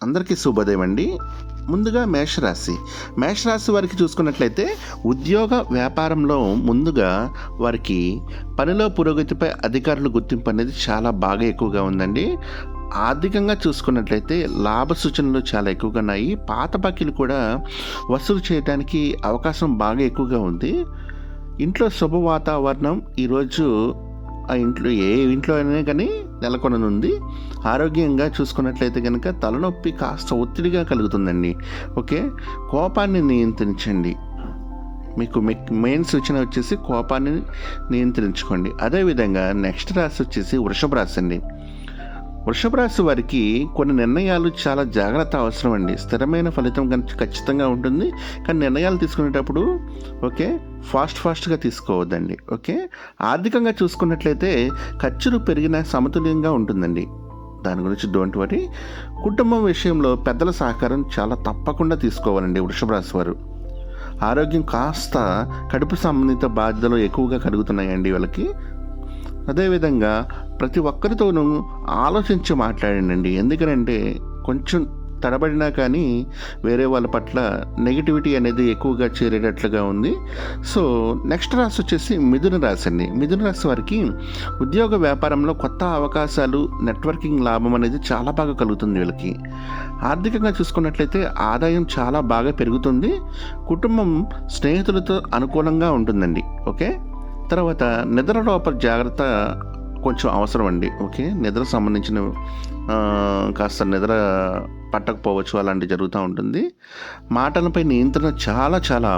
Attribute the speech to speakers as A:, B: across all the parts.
A: అందరికీ శుభోదయం అండి. ముందుగా మేషరాశి వారికి చూసుకున్నట్లయితే ఉద్యోగ వ్యాపారంలో ముందుగా వారికి పనిలో పురోగతిపై అధికారుల గుర్తింపు అనేది చాలా బాగా ఎక్కువగా ఉందండి. ఆర్థికంగా చూసుకున్నట్లయితే లాభ సూచనలు చాలా ఎక్కువగా ఉన్నాయి. పాత బాకీలు కూడా వసూలు చేయడానికి అవకాశం బాగా ఎక్కువగా ఉంది. ఇంట్లో శుభ వాతావరణం ఈరోజు ఆ ఇంట్లో ఏ ఇంట్లో అయినా కానీ నెలకొననుంది. ఆరోగ్యంగా చూసుకున్నట్లయితే కనుక తలనొప్పి కాస్త ఒత్తిడిగా కలుగుతుందండి. ఓకే, కోపాన్ని నియంత్రించండి. మీకు మెయిన్ సూచన వచ్చేసి కోపాన్ని నియంత్రించుకోండి. అదేవిధంగా నెక్స్ట్ రాశి వచ్చేసి వృషభ రాశి అండి. వృషభ రాశి వారికి కొన్ని నిర్ణయాలు చాలా జాగ్రత్త అవసరం అండి. స్థిరమైన ఫలితం ఖచ్చితంగా ఉంటుంది, కానీ నిర్ణయాలు తీసుకునేటప్పుడు ఓకే ఫాస్ట్గా తీసుకోవద్దండి. ఓకే, ఆర్థికంగా చూసుకున్నట్లయితే ఖర్చులు పెరిగిన సమతుల్యంగా ఉంటుందండి. దాని గురించి డోంట్ వరీ. కుటుంబం విషయంలో పెద్దల సహకారం చాలా తప్పకుండా తీసుకోవాలండి వృషభ రాశి వారు. ఆరోగ్యం కాస్త కడుపు సంబంధిత బాధ్యతలు ఎక్కువగా కలుగుతున్నాయండి వీళ్ళకి. అదేవిధంగా ప్రతి ఒక్కరితోనూ ఆలోచించి మాట్లాడండి. ఎందుకనంటే కొంచెం తడబడినా కానీ వేరే వాళ్ళ పట్ల నెగిటివిటీ అనేది ఎక్కువగా చేరేటట్లుగా ఉంది. సో నెక్స్ట్ రాశి వచ్చేసి మిథున రాశి అండి. మిథున రాశి వారికి ఉద్యోగ వ్యాపారంలో కొత్త అవకాశాలు, నెట్వర్కింగ్ లాభం అనేది చాలా బాగా కలుగుతుంది వీళ్ళకి. ఆర్థికంగా చూసుకున్నట్లయితే ఆదాయం చాలా బాగా పెరుగుతుంది. కుటుంబం స్నేహితులతో అనుకూలంగా ఉంటుందండి. ఓకే, తర్వాత నిద్ర లోపల జాగ్రత్త కొంచెం అవసరం అండి. ఓకే, నిద్ర సంబంధించిన కాస్త నిద్ర పట్టకపోవచ్చు, అలాంటివి జరుగుతూ ఉంటుంది. మాటలపై నియంత్రణ చాలా చాలా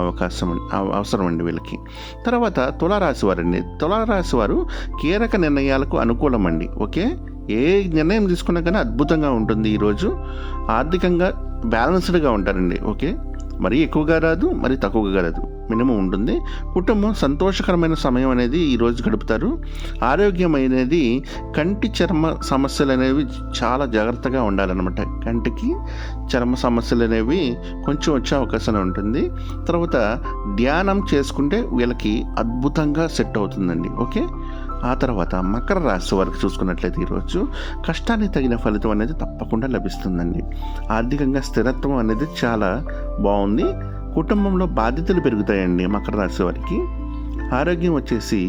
A: అవసరం అండి వీళ్ళకి. తర్వాత తులారాశి వారండి. తులారాశి వారు కీలక నిర్ణయాలకు అనుకూలం అండి. ఓకే, ఏ నిర్ణయం తీసుకున్నా కానీ అద్భుతంగా ఉంటుంది. ఈరోజు ఆర్థికంగా బ్యాలెన్స్డ్గా ఉంటారండి. ఓకే, మరీ ఎక్కువగా రాదు, మరీ తక్కువగా రాదు, మినిమం ఉంటుంది. కుటుంబం సంతోషకరమైన సమయం అనేది ఈరోజు గడుపుతారు. ఆరోగ్యం అనేది కంటి చర్మ సమస్యలు అనేవి చాలా జాగ్రత్తగా ఉండాలన్నమాట. కంటికి చర్మ సమస్యలు అనేవి కొంచెం వచ్చే అవకాశం ఉంటుంది. తర్వాత ధ్యానం చేసుకుంటే వీళ్ళకి అద్భుతంగా సెట్ అవుతుందండి. ఓకే, ఆ తర్వాత మకర రాశి వారికి చూసుకున్నట్లయితే ఈరోజు కష్టానికి తగిన ఫలితం అనేది తప్పకుండా లభిస్తుందండి. ఆర్థికంగా స్థిరత్వం అనేది చాలా బాగుంది. కుటుంబంలో బాధ్యతలు పెరుగుతాయండి మకర రాశి వారికి. ఆరోగ్యం వచ్చేసి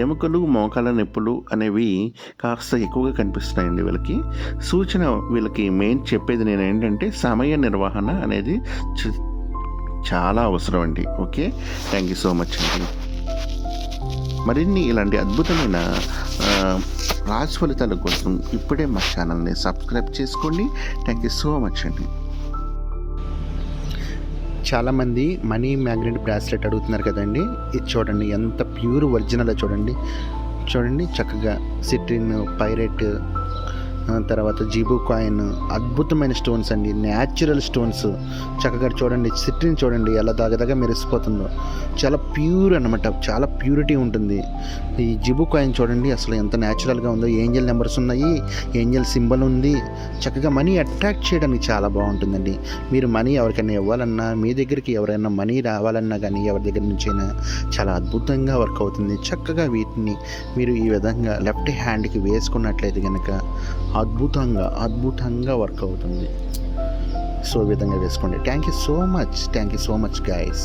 A: ఎముకలు, మోకాల నొప్పులు అనేవి కాస్త ఎక్కువగా కనిపిస్తున్నాయండి వీళ్ళకి. సూచన వీళ్ళకి మెయిన్ చెప్పేది నేను ఏంటంటే సమయ నిర్వహణ అనేది చాలా అవసరం అండి. Okay, thank you so much అండి. మరిన్ని ఇలాంటి అద్భుతమైన రాశి ఫలితాల కోసం ఇప్పుడే మా ఛానల్ని సబ్స్క్రైబ్ చేసుకోండి. థ్యాంక్ యూ సో మచ్ అండి.
B: చాలామంది మనీ మ్యాగ్నెట్ బ్రాస్లెట్ అడుగుతున్నారు కదండి. ఇది చూడండి, ఎంత ప్యూర్ ఒరిజినల్ చూడండి చక్కగా సిట్రిన్, పైరెట్, తర్వాత జీబు కాయిన్, అద్భుతమైన స్టోన్స్ అండి, న్యాచురల్ స్టోన్స్. చక్కగా చూడండి, సిట్రిన్ చూడండి ఎలా దగ్గరగా మెరిసిపోతుందో. చాలా ప్యూర్ అన్నమాట, చాలా ప్యూరిటీ ఉంటుంది. ఈ జిబు కాయిన్ చూడండి అసలు ఎంత న్యాచురల్గా ఉందో. ఏంజల్ నెంబర్స్ ఉన్నాయి, ఏంజల్ సింబల్ ఉంది. చక్కగా మనీ అట్రాక్ట్ చేయడానికి చాలా బాగుంటుందండి. మీరు మనీ ఎవరికైనా ఇవ్వాలన్నా, మీ దగ్గరికి ఎవరైనా మనీ రావాలన్నా కానీ ఎవరి దగ్గర నుంచైనా చాలా అద్భుతంగా వర్క్ అవుతుంది. చక్కగా వీటిని మీరు ఈ విధంగా లెఫ్ట్ హ్యాండ్కి వేసుకున్నట్లయితే కనుక అద్భుతంగా వర్క్ అవుతుంది. సో ఈ విధంగా వేసుకోండి. Thank you so much guys.